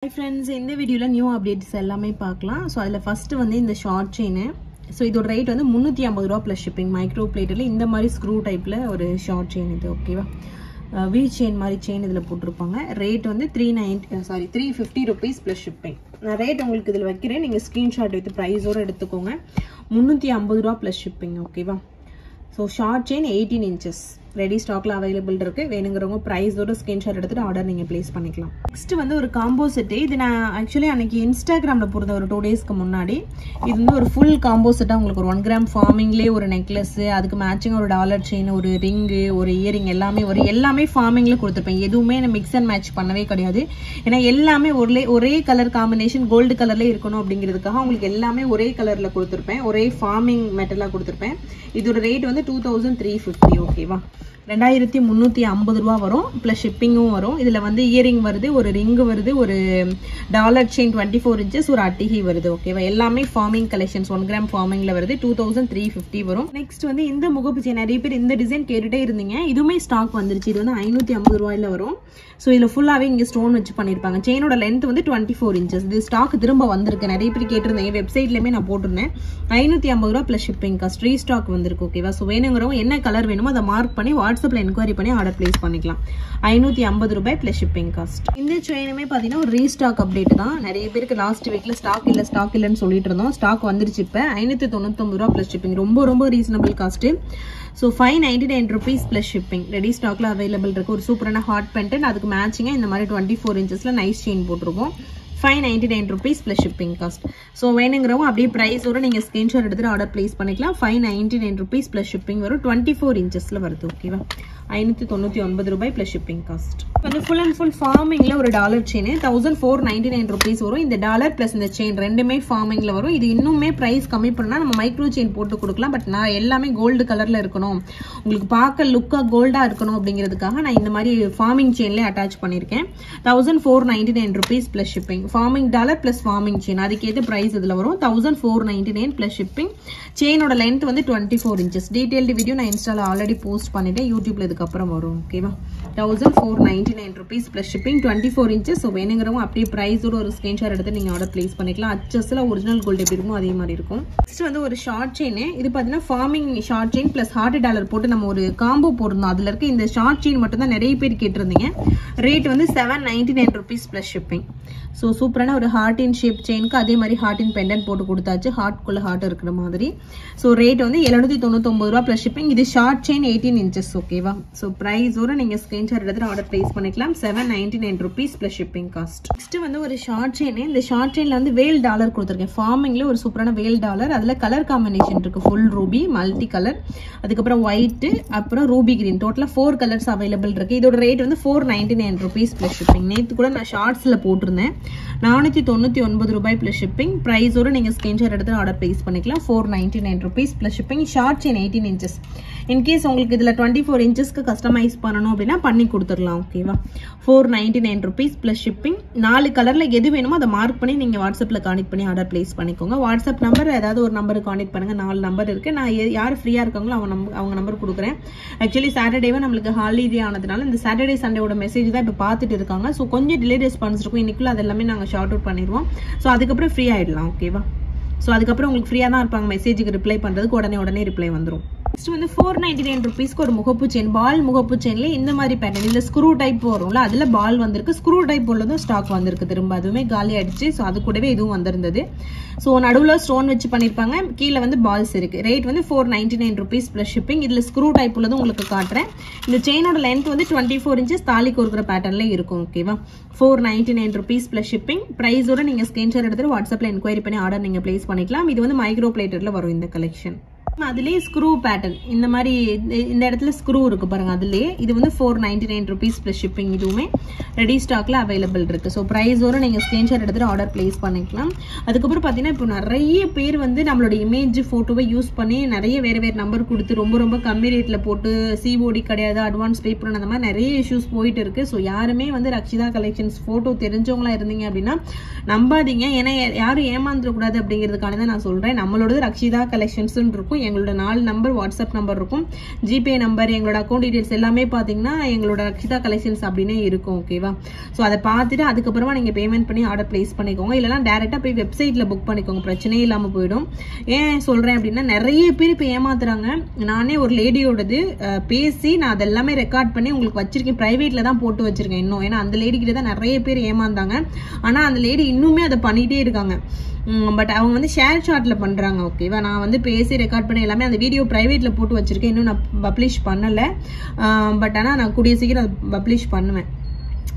Hi friends, in this video new updates எல்லாமே பார்க்கலாம். So அதுல first வந்து இந்த short chain. So இதோட ரேட் வந்து 350 ரூபாய் plus shipping. மைக்ரோ பிளேட்ல இந்த மாதிரி ஸ்க்ரூ டைப்ல ஒரு short chain இது ஓகேவா. V chain மாதிரி chain இதுல போட்டுருப்பாங்க. ரேட் வந்து 350 rupees plus shipping. நான் ரேட் உங்களுக்கு இதுல வைக்கிறேன். நீங்க ஸ்கிரீன்ஷாட் வித் பிரைஸோட எடுத்துக்கோங்க. 350 ரூபாய் plus shipping ஓகேவா. So short chain 18 inches. Ready stock la available இருக்கு. வேணுங்கறவங்க price ஓட screenshot எடுத்துட்டு ஆர்டர் நீங்க place பண்ணிக்கலாம். Next வந்து ஒரு combo set. இது நான் actually அன்னைக்கு Instagramல போடுற ஒரு 2 daysக்கு முன்னாடி இது வந்து ஒரு full combo set உங்களுக்கு ஒரு 1 gram farmingலே ஒரு necklace, அதுக்கு மேட்சிங் ஒரு டாலர் செயின், ஒரு ring, ஒரு earring எல்லாமே farmingல கொடுத்திருப்பேன். எதுவுமே நான் mix and match பண்ணவே கிடையாது. ஏனா எல்லாமே ஒரே கலர் காம்பினேஷன் கோல்ட் கலர்ல இருக்கணும் அப்படிங்கிறதுக்காக உங்களுக்கு எல்லாமே ஒரே கலர்ல கொடுத்திருப்பேன். ஒரே farming metalல கொடுத்திருப்பேன். இதோட ரேட் வந்து 2350 ஓகேவா. 2350 ரூபாய் வரும் ப்ளஸ் ஷிப்பிங்கும் வரும். இதுல வந்து இயரிங் வருது, ஒரு ரிங் வருது, ஒரு டாலர் செயின் 24 inches, ஒரு அட்டிகை வருது ஓகேவா. எல்லாமே ஃபார்மிங் கலெக்ஷன்ஸ் 1 gram ஃபார்மிங்ல வருது. 2350 வரும். நெக்ஸ்ட் வந்து இந்த முகப்பு செயின் நிறைய பேர் இந்த டிசைன் கேட்டுட்டே இருந்தீங்க. இதுவுமே ஸ்டாக் வந்துருச்சு. இது வந்து 550 ரூபாயில வரும். சோ இதுல ஃபுல்லாவே இங்க ஸ்டோன் வச்சு பண்ணிருப்பாங்க. செயினோட லென்த் வந்து 24 inches. இது ஸ்டாக் திரும்ப வந்திருக்கு. நிறைய பேர் கேட்டிருந்தீங்க. வெப்சைட்லயே நான் போட்டுருந்தேன். 550 ரூபாய் ப்ளஸ் ஷிப்பிங் காஸ்ட் ரீஸ்டாக் வந்திருக்கு ஓகேவா. சோ வேணுங்கறவங்க என்ன கலர் வேணுமோ அதை மார்க் பண்ணி வாட்ஸ்அப்ல என்கொயரி பண்ணி ஆர்டர் பிளேஸ் பண்ணிக்கலாம். 550 ரூபாய் ப்ளஸ் ஷிப்பிங் காஸ்ட். இந்த செயினுமே பாத்தீங்கன்னா ஒரு ரீஸ்டாக் அப்டேட் தான். நிறைய பேருக்கு லாஸ்ட் வீக்ல ஸ்டாக் இல்லன்னு சொல்லிட்டு இருந்தோம். ஸ்டாக் வந்துருச்சு. இப்ப 599 ரூபாய் ப்ளஸ் ஷிப்பிங். ரொம்ப reasonable cost. So 599 rupees plus shipping. Ready stock la available இருக்கு. ஒரு சூப்பரான ஹாட் பெண்டன்ட், அதுக்கு மேட்சிங்கா இந்த மாதிரி 24 inchesல நைஸ் செயின் போட்டுருக்கோம். 599 rupees plus shipping cost. So வேணுங்கறவங்க அப்படியே பிரைஸ் ஓட நீங்க ஸ்கிரீன்ஷாட் எடுத்து ஆர்டர் பிளேஸ் பண்ணிக்கலாம். 599 rupees plus shipping வரும். 24 inchesல வருது ஓகேவா. 599 ரூபாய் plus shipping cost. வந்து full and full farmingல ஒரு டாலர் செயின் 1499 rupees வரும். இந்த டாலர் பிளஸ் இந்த செயின் ரெண்டுமே farmingல வரும். இது இன்னுமே பிரைஸ் கம்மி பண்ணா நம்ம மைக்ரோ செயின் போட்டு கொடுக்கலாம். பட் நான் எல்லாமே கோல்ட் கலர்ல இருக்கணும், உங்களுக்கு பார்க்க லுக்கா கோல்டா இருக்கணும் அப்படிங்கிறதுக்காக நான் இந்த மாதிரி farming செயின்ல அட்டாச் பண்ணிருக்கேன். 1499 rupees plus shipping. farming dollar plus farming chain அதுக்கேத்த பிரைஸ் இதுல வரும். 1499 plus shipping. செயினோட லென்த் வந்து 24 inches. டீடைல்டு வீடியோ நான் இன்ஸ்டால ஆல்ரெடி போஸ்ட் பண்ணிட்டேன். யூடியூப்ல இதுக்கு அப்புறம் வரும் ஓகேவா. 1499 rupees plus shipping. 24 inches. So வேணுங்கிறவங்க அப்படியே பிரைஸோட ஒரு ஸ்கிரீன்ஷாட் எடுத்து நீங்க ஆர்டர் பிளேஸ் பண்ணிக்கலாம். அச்சஸ்ல ஒரிஜினல் கோல்ட் எப்படி இருக்கும் அதே மாதிரி இருக்கும். நெக்ஸ்ட் வந்து ஒரு ஷார்ட் செயின். இது பாத்தீங்கன்னா forming short chain plus hard dollar போட்டு நம்ம ஒரு காம்போ போட்டிருந்தோம். அதுல இருக்க இந்த ஷார்ட் செயின் மட்டும் தான் நிறைய பேர் கேட்டிருந்தீங்க. ரேட் வந்து 799 rupees plus shipping. ஸோ சூப்பரான ஒரு ஹார்ட் இன் ஷேப் செயினுக்கு அதே மாதிரி ஹார்ட் இன் பெண்டன்ட் போட்டு கொடுத்தாச்சு. ஹார்ட்குள்ள ஹார்ட் இருக்கிற மாதிரி. ஸோ ரேட் வந்து 799 ரூபாய் பிளஸ் ஷிப்பிங். இது ஷார்ட் செயின் 18 inches ஓகேவா. ஸோ பிரைஸோட நீங்க ஸ்கிரீன்ஷாட் எடுத்து ஆர்டர் பிளேஸ் பண்ணிக்கலாம். 799 rupees plus shipping cost. Next வந்து ஒரு ஷார்ட் செயின். இந்த ஷார்ட் செயின்ல வந்து வேல் டாலர் கொடுத்துருக்கேன். ஃபார்மிங்ல ஒரு சூப்பரான வேல் டாலர். அதுல கலர் காம்பினேஷன் இருக்கு. ஃபுல் ரூபி, மல்டி கலர், அதுக்கப்புறம் ஒயிட், அப்புறம் ரூபி கிரீன். டோட்டலா 4 கலர்ஸ் அவைலபிள் இருக்கு. இதோட ரேட் வந்து 499 rupees plus shipping. நேத்து கூட நான் ஷார்ட்ஸ்ல போட்டிருந்தேன். 499 ரூபாய் பிளஸ் ஷிப்பிங். பிரைஸோட நீங்க ஸ்கிரீன்ஷாட் எடுத்து ஆர்டர் பிளேஸ் பண்ணிக்கலாம். 499 rupees plus shipping. Short chain 18 inches. In case உங்களுக்கு இதுல 24 inchesக்கு கஸ்டமைஸ் பண்ணணும் அப்படின்னா பண்ணி கொடுத்துடலாம் ஓகேவா. 499 rupees plus shipping. 4 கலர்ல எது வேணுமோ அதை மார்க் பண்ணி நீங்க வாட்ஸ்அப்ல கான்டெக்ட் பண்ணி ஆர்டர் பிளேஸ் பண்ணிக்கோங்க. வாட்ஸ்அப் நம்பர் ஏதாவது ஒரு நம்பருக்கு கான்டெக்ட் பண்ணுங்க. 4 நம்பர் இருக்கு. நான் யார் ஃப்ரீயா இருக்காங்களோ அவங்க நம்பர் கொடுக்குறேன். ஆக்சுவலி சாட்டர்டேவே நம்மளுக்கு ஹாலிடே ஆனதுனால இந்த சாட்டர்டே சண்டேவோட மெசேஜ் தான் இப்ப பாத்துட்டு இருக்காங்க. ஸோ கொஞ்சம் டிலே ரெஸ்பான்ஸ் இருக்கும். இன்னைக்குள்ள அது எல்லாமே நாங்க ஷார்ட் அவுட் பண்ணிடுவோம். ஸோ அதுக்கப்புறம் ஃப்ரீ ஆயிடலாம் ஓகேவா. ஸோ அதுக்கப்புறம் உங்களுக்கு ஃப்ரீயா தான் இருப்பாங்க. மெசேஜுக்கு ரிப்ளை பண்றதுக்கு உடனே ரிப்ளை வந்துடும். நெக்ஸ்ட் வந்து 499 rupeesக்கு ஒரு முகப்பு செயின். பால் முகப்பு செயின்ல இந்த மாதிரி பேட்டர்ன். இதுல ஸ்க்ரூ டைப் வரும்ல, அதுல பால் வந்திருக்கு. ஸ்க்ரூ டைப் உள்ளதும் ஸ்டாக் வந்திருக்கு. திரும்ப அதுவுமே காலி ஆயிடுச்சு. ஸோ அது கூடவே இதுவும் வந்திருந்தது. ஸோ நடுவுல ஸ்டோன் வச்சு பண்ணிருப்பாங்க. கீழே வந்து பால்ஸ் இருக்கு. ரேட் வந்து 499 rupees plus shipping. இதுல ஸ்க்ரூ டைப் உள்ளதும் உங்களுக்கு காட்டுறேன். இந்த செயினோட லென்த் வந்து 24 inches. தாலி கோர்க்கிற பேட்டர்ன்ல இருக்கும் ஓகேவா. 499 rupees plus shipping. பிரைஸோட நீங்க ஸ்கிரீன்ஷாட் எடுத்து வாட்ஸ்அப்ல என்கொயரி பண்ணி ஆர்டர் நீங்க பிளேஸ் பண்ணிக்கலாம். இது வந்து மைக்ரோ பிளேட்டர்ல வரும் இந்த கலெக்ஷன். அதுலயே ஸ்க்ரூ பேட்டர்ன் இந்த மாதிரி இந்த இடத்துல ஸ்க்ரூ இருக்கு பாருங்க. அதுலயே இது வந்து 499 rupees plus shipping. இதுவுமே ரெடி ஸ்டாக்ல அவைலபிள் இருக்கு. ஸோ பிரைஸோட நீங்க ஸ்கிரீன்ஷாட் எடுத்து ஆர்டர் பிளேஸ் பண்ணிக்கலாம். அதுக்கப்புறம் பாத்தீங்கன்னா இப்போ நிறைய பேர் வந்து நம்மளோட இமேஜ் போட்டோவை யூஸ் பண்ணி நிறைய வேற நம்பர் கொடுத்து ரொம்ப கம்மி ரேட்ல போட்டு சிஓடி கிடையாது, அட்வான்ஸ் பே பண்ண, அந்த மாதிரி நிறைய இஷ்யூஸ் போயிட்டு இருக்கு. ஸோ யாருமே வந்து ரக்ஷிதா கலெக்ஷன்ஸ் போட்டோ தெரிஞ்சவங்களா இருந்தீங்க அப்படின்னா நம்பாதீங்க. ஏன்னா யாரும் ஏமாந்துடக்கூடாது அப்படிங்கிறதுக்கான தான் நான் சொல்றேன். நம்மளோட ரக்ஷிதா கலெக்ஷன்ஸ் இருக்கும். எங்களோட 4 நம்பர் வாட்ஸ்அப் நம்பர் இருக்கும், ஜிபே நம்பர், எங்களோட அக்கௌண்ட் டீடைல்ஸ் எல்லாமே பார்த்தீங்கன்னா எங்களோட ரக்ஷிதா கலெக்ஷன்ஸ் அப்படின்னே இருக்கும். ஓகேவா? ஸோ அதை பார்த்துட்டு அதுக்கப்புறமா நீங்கள் பேமெண்ட் பண்ணி ஆர்டர் பிளேஸ் பண்ணிக்கோங்க. இல்லைனா டேரெக்டாக போய் வெப்சைட்டில் புக் பண்ணிக்கோங்க, பிரச்சனையே இல்லாமல் போயிடும். ஏன் சொல்கிறேன் அப்படின்னா நிறைய பேர் இப்போ ஏமாத்துறாங்க. நானே ஒரு லேடியோடது பேசி நான் அதெல்லாமே ரெக்கார்ட் பண்ணி உங்களுக்கு வச்சிருக்கேன், ப்ரைவேட்டில் தான் போட்டு வச்சிருக்கேன் இன்னும். ஏன்னா அந்த லேடிக்கிட்ட தான் நிறைய பேர் ஏமாந்தாங்க. ஆனால் அந்த லேடி இன்னுமே அதை பண்ணிகிட்டே இருக்காங்க. பட் அவங்க வந்து ஷேர் சாட்ல பண்றாங்க. ஓகேவா? நான் வந்து பேசி ரெக்கார்ட் பண்ணி எல்லாமே அந்த வீடியோ பிரைவேட்ல போட்டு வச்சிருக்கேன், இன்னும் நான் பப்ளிஷ் பண்ணல. பட் ஆனால் நான் கூடிய சீக்கிரம் அதை பப்ளிஷ் பண்ணுவேன்.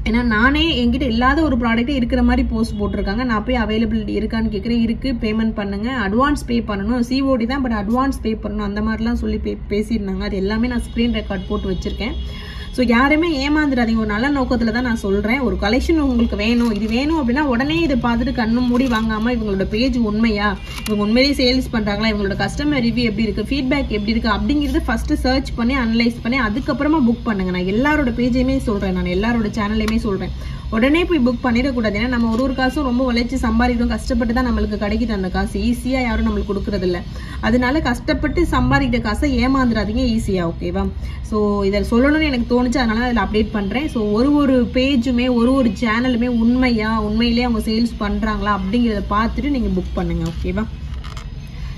ஏன்னா நானே என்கிட்ட இல்லாத ஒரு ப்ராடக்ட்டே இருக்கிற மாதிரி போஸ்ட் போட்டிருக்காங்க. நான் போய் அவைலபிலிட்டி இருக்கான்னு கேட்குறேன். இருக்கு, பேமெண்ட் பண்ணுங்க, அட்வான்ஸ் பே பண்ணணும், சிஓடி தான் பட் அட்வான்ஸ் பே பண்ணணும், அந்த மாதிரிலாம் சொல்லி பேசியிருந்தாங்க. அது எல்லாமே நான் ஸ்க்ரீன் ரெக்கார்ட் போட்டு வச்சிருக்கேன். ஸோ யாருமே ஏமாந்துடாதீங்க. ஒரு நல்ல நோக்கத்தில் தான் நான் சொல்கிறேன். ஒரு கலெக்ஷன் உங்களுக்கு வேணும், இது வேணும் அப்படின்னா உடனே இதை பார்த்துட்டு கண்ணு மூடி வாங்காமல் இவங்களோட பேஜ் உண்மையா, இவங்க உண்மையிலேயே சேல்ஸ் பண்ணுறாங்களா, இவங்களோட கஸ்டமர் ரிவ்யூ எப்படி இருக்குது, ஃபீட்பேக் எப்படி இருக்குது அப்படிங்கிறது ஃபஸ்ட்டு சர்ச் பண்ணி அனலைஸ் பண்ணி அதுக்கப்புறமா புக் பண்ணுங்கள். நான் எல்லாரோட பேஜையுமே சொல்கிறேன், நான் எல்லாரோட சேனல்லையுமே சொல்கிறேன். உடனே போய் புக் பண்ணிடக்கூடாது. ஏன்னா நம்ம ஒரு காசும் ரொம்ப உழைச்சி சம்பாதிக்கிறோம், கஷ்டப்பட்டு தான் நம்மளுக்கு கிடைக்குது அந்த காசு. ஈஸியாக யாரும் நம்மளுக்கு கொடுக்குறது இல்லை. அதனால கஷ்டப்பட்டு சம்பாதிக்கிற காசை ஏமாந்துடாதீங்க ஈஸியாக. ஓகேவா? ஸோ இதை சொல்லணும்னு எனக்கு தோணுச்சு, அதனால அதில் அப்டேட் பண்ணுறேன். ஸோ ஒரு பேஜுமே ஒரு சேனலுமே உண்மையிலே அவங்க சேல்ஸ் பண்ணுறாங்களா அப்படிங்கிறத பார்த்துட்டு நீங்கள் புக் பண்ணுங்கள். ஓகேவா?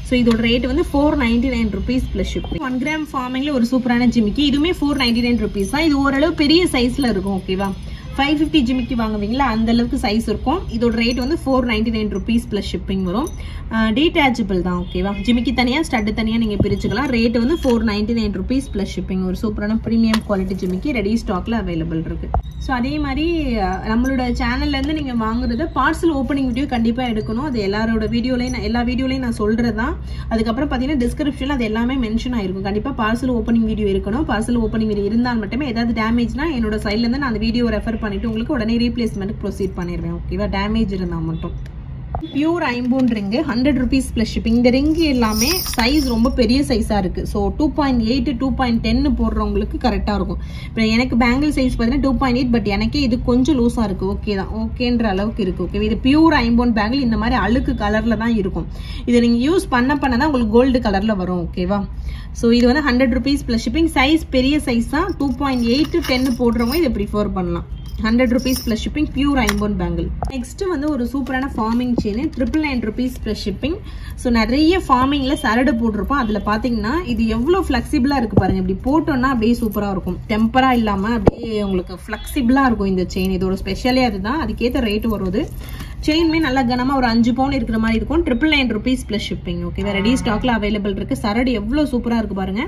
ஸோ இதோட ரேட் வந்து 499 rupees ப்ளஸ் ஷிப்பிங். 1 கிராம் ஃபார்மிங்கில் ஒரு சூப்பரான ஜிமிக்கி, இதுவுமே 499 rupees தான். இது ஓரளவு பெரிய சைஸில் இருக்கும். ஓகேவா? 550 ஜிமிக்கி வாங்குவீங்களா அந்த அளவுக்கு சைஸ் இருக்கும். இதோட ரேட் வந்து 499 rupees ப்ளஸ் ஷிப்பிங் வரும். டீட்டாச்சபிள் தான். ஓகேவா? ஜிமிக்கி தனியாக ஸ்டட்டு தனியாக நீங்கள் பிரிச்சுக்கலாம். ரேட் வந்து 499 rupees ப்ளஸ் ஷிப்பிங். ஒரு சூப்பரான ப்ரீமியம் குவாலிட்டி ஜிமிக்கி ரெடி ஸ்டாக்ல அவைலபிள் இருக்கு. ஸோ அதே மாதிரி நம்மளோட சேனல்லேருந்து நீங்கள் வாங்குறது பார்சல் ஓப்பனிங் வீடியோ கண்டிப்பாக எடுக்கணும். அது எல்லாரோட எல்லா வீடியோலையும் நான் சொல்கிறது தான். அதுக்கப்புறம் பார்த்தீங்கன்னா டிஸ்கிரிப்ஷனில் அது எல்லாமே மென்ஷன் ஆயிருக்கும். கண்டிப்பாக பார்சல் ஓப்பனிங் வீடியோ இருக்கணும். பார்சல் ஓப்பனிங் வீடியோ இருந்தால் மட்டுமே, ஏதாவது டேமேஜ்னா என்னோட சைட்லேருந்து நான் அந்த வீடியோ ரெஃபர் பண்ணிட்டு உங்களுக்கு உடனே ரீப்ளேஸ்மெண்ட் ப்ரொசீட் பண்ணிடுவேன். ஓகேவா? டேமேஜ் இருந்தால் மட்டும். பியூர் ஐம்பூன் ரிங்கு 100 rupees ப்ளஸ் ஷிப்பிங். இந்த ரிங்கு எல்லாமே சைஸ் ரொம்ப பெரிய சைஸாக இருக்குது. ஸோ 2.8 2.10 போடுறவங்களுக்கு கரெக்டாக இருக்கும். இப்போ எனக்கு பேங்கிள் சைஸ் பார்த்தீங்கன்னா 2.8, பட் எனக்கே இது கொஞ்சம் லூஸாக இருக்குது. ஓகே தான், ஓகேன்ற அளவுக்கு இருக்குது. ஓகே, இது பியூர் ஐம்பூன் பேங்கிள் இந்த மாதிரி அழுக்கு கலரில் தான் இருக்கும். இதை நீங்கள் யூஸ் பண்ண தான் உங்களுக்கு கோல்டு கலரில் வரும். ஓகேவா? ஸோ இது வந்து 100 rupees ப்ளஸ் ஷிப்பிங். சைஸ் பெரிய சைஸ் தான். 2.8 to 10 போடுறவங்க இதை ப்ரிஃபர் பண்ணலாம். 100 rupees ப்ளஸ் ஷிப்பிங், பியூர் ஐம்பொன் பேங்கிள். நெக்ஸ்ட் வந்து ஒரு சூப்பரான forming chain 999 rupees plus shipping. So நிறைய ஃபார்மிங்கில் சரடு போட்டிருப்போம். அதில் பார்த்தீங்கன்னா இது எவ்வளோ ஃப்ளெக்சிபிளாக இருக்குது பாருங்கள். இப்படி போட்டோன்னா அப்படியே சூப்பராக இருக்கும். டெம்பராக இல்லாமல் அப்படியே உங்களுக்கு ஃப்ளெக்சிபிளாக இருக்கும் இந்த செயின். இதோட ஸ்பெஷலே அதுதான். அதுக்கேற்ற ரேட்டு வருது. செயின்மே நல்லா கனமாக ஒரு 5 பவுன் இருக்கிற மாதிரி இருக்கும். 999 rupees plus shipping. Okay, ready ஸ்டாக்ல அவைலபிள் இருக்கு. சரடு எவ்வளோ சூப்பராக இருக்கு பாருங்க.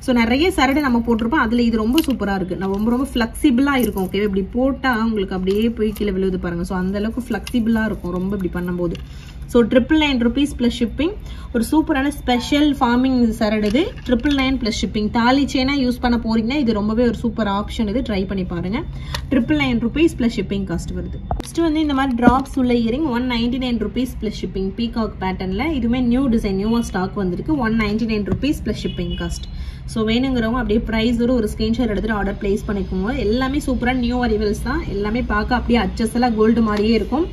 ஸோ நிறைய சரடு நம்ம போட்டிருப்போம். அதில் இது ரொம்ப சூப்பராக இருக்கு. நான் ரொம்ப ஃப்ளெக்சிபிளாக இருக்கும். ஓகே, இப்படி போட்டால் உங்களுக்கு அப்படியே போய் கீழே விழுது பாருங்க. ஸோ அந்த அளவுக்கு ஃப்ளெக்சிபிளாக இருக்கும் ரொம்ப இப்படி பண்ணும்போது. So 999 rupees plus shipping. ஒரு சூப்பரான ஸ்பெஷல் ஃபார்மிங் சரடு இது. 999 ப்ளஸ் ஷிப்பிங். தாலி செயினாக யூஸ் பண்ண போறீங்கன்னா இது ரொம்பவே ஒரு சூப்பர் ஆப்ஷன். இது ட்ரை பண்ணி பாருங்க. 999 rupees ப்ளஸ் ஷிப்பிங் காஸ்ட் வருது. நெக்ஸ்ட் வந்து இந்த மாதிரி டிராப்ஸ் உள்ள earring 199 rupees plus shipping. Peacock பேட்டர்னில் இதுவுமே நியூ டிசைன், நியூவாக ஸ்டாக் வந்திருக்கு. 199 rupees plus shipping cost. So வேணுங்கிறவங்க அப்படியே ப்ரைஸோட ஒரு ஸ்க்ரீன்ஷாட் எடுத்துகிட்டு ஆர்டர் பிளேஸ் பண்ணிக்கோங்க. எல்லாமே சூப்பராக நியூ அரைவல்ஸ் தான். எல்லாமே பார்க்க அப்படியே அச்சஸெல்லாம் கோல்டு மாதிரியே இருக்கும்.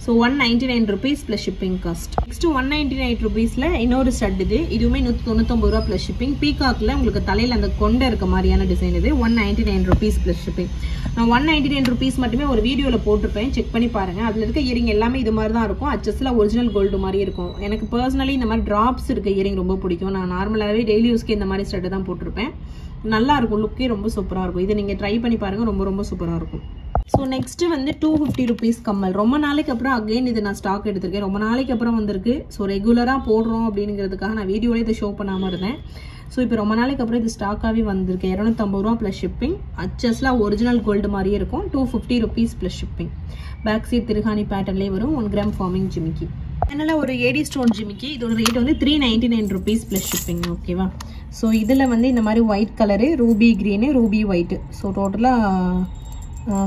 So 199 rupees plus shipping cost. Next 199 rupeesல இன்னொரு ஸ்டட் இது. இதுவுமே 199 ரூபா ப்ளஸ் ஷிப்பிங். பீகாக்ல உங்களுக்கு தலையில் அந்த கொண்டை இருக்க மாதிரியான டிசைன் இது. 199 rupees ப்ளஸ் ஷிப்பிங். நான் 199 rupees மட்டுமே ஒரு வீடியோவில் போட்டிருப்பேன், செக் பண்ணி பாருங்க. அதில் இருக்க இயரிங் எல்லாமே இது மாதிரி தான் இருக்கும். அச்சஸில் ஒரிஜினல் கோல்டு மாதிரி இருக்கும். எனக்கு பர்சனலி இந்த மாதிரி டிராப்ஸ் இருக்க இயரிங் ரொம்ப பிடிக்கும். நான் நார்மலாகவே டெய்லி யூஸ்க்கு இந்த மாதிரி ஸ்டட்டு தான் போட்டிருப்பேன். நல்லா இருக்கும், லுக்கே ரொம்ப சூப்பராக இருக்கும். இதை நீங்கள் ட்ரை பண்ணி பாருங்கள், ரொம்ப சூப்பராக இருக்கும். ஸோ நெக்ஸ்ட் வந்து 250 rupees கம்மல். ரொம்ப நாளைக்கு அப்புறம் அகைன் இது நான் ஸ்டாக் எடுத்திருக்கேன். ரொம்ப நாளைக்கு அப்புறம் வந்திருக்கு. ஸோ ரெகுலராக போடுறோம் அப்படிங்கிறதுக்காக நான் வீடியோவில் இதை ஷோ பண்ணாமல் இருந்தேன். ஸோ இப்போ ரொம்ப நாளைக்கு அப்புறம் இது ஸ்டாக்காகவே வந்திருக்கு. 250 ரூபா ப்ளஸ் ஷிப்பிங். அச்சஸ்லாம் ஒரிஜினல் கோல்டு மாதிரியே இருக்கும். 250 rupees plus shipping. Back side திருகாணி பேட்டர்ன்லேயே வரும். 1 கிராம் ஃபார்மிங் ஜிமிக்கி. அதனால் ஒரு ஏடி ஸ்டோன் ஜிமிக்கி. இதோட ரேட் வந்து 399 rupees ப்ளஸ் ஷிப்பிங். ஓகேவா? ஸோ இதில் வந்து இந்த மாதிரி white colour, Ruby green, Ruby white. So டோட்டலாக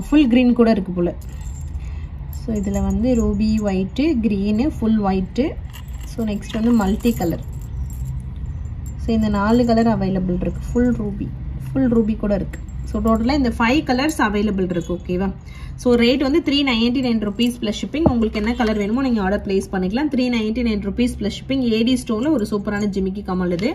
ஃபுல் க்ரீன் கூட இருக்குது போல். ஸோ இதில் வந்து Ruby white, green, full white. So next வந்து மல்டி கலர். ஸோ இந்த 4 கலர் அவைலபிள் இருக்குது. ஃபுல் ரூபி கூட இருக்குது. ஸோ டோட்டலாக இந்த 5 கலர்ஸ் அவைலபிள் இருக்குது. ஓகேவா? ஸோ ரேட் வந்து 399 rupees ப்ளஸ் ஷிப்பிங். உங்களுக்கு என்ன கலர் வேணுமோ நீங்கள் ஆர்டர் பிளேஸ் பண்ணிக்கலாம். 399 rupees ப்ளஸ் ஷிப்பிங். ஏடி ஸ்டோனில் ஒரு சூப்பரான ஜிமிக்கி கமல் இது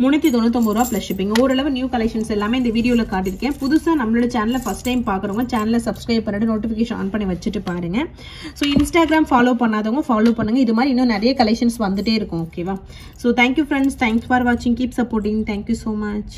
399 ரூபா ப்ளஸ் ஷிப்பிங். ஓரளவு நியூ கலெக்ஷன்ஸ் எல்லாமே இந்த வீடியோவில் காட்டியிருக்கேன். புதுசாக நம்மளோட சேனலை ஃபஸ்ட் டைம் பார்க்குறவங்க சேனலை சப்ஸ்கிரைப் பண்ணிட்டு நோட்டிஃபிகேஷன் ஆன் பண்ணி வச்சுட்டு பாருங்க. ஸோ இன்ஸ்டாகிராம் ஃபாலோ பண்ணாதவங்க ஃபாலோ பண்ணுங்க. இது மாதிரி இன்னும் நிறைய கலெக்ஷன்ஸ் வந்துட்டே இருக்கும். ஓகேவா? So thank you friends, thanks for வாட்சிங், keep supporting, thank you so much.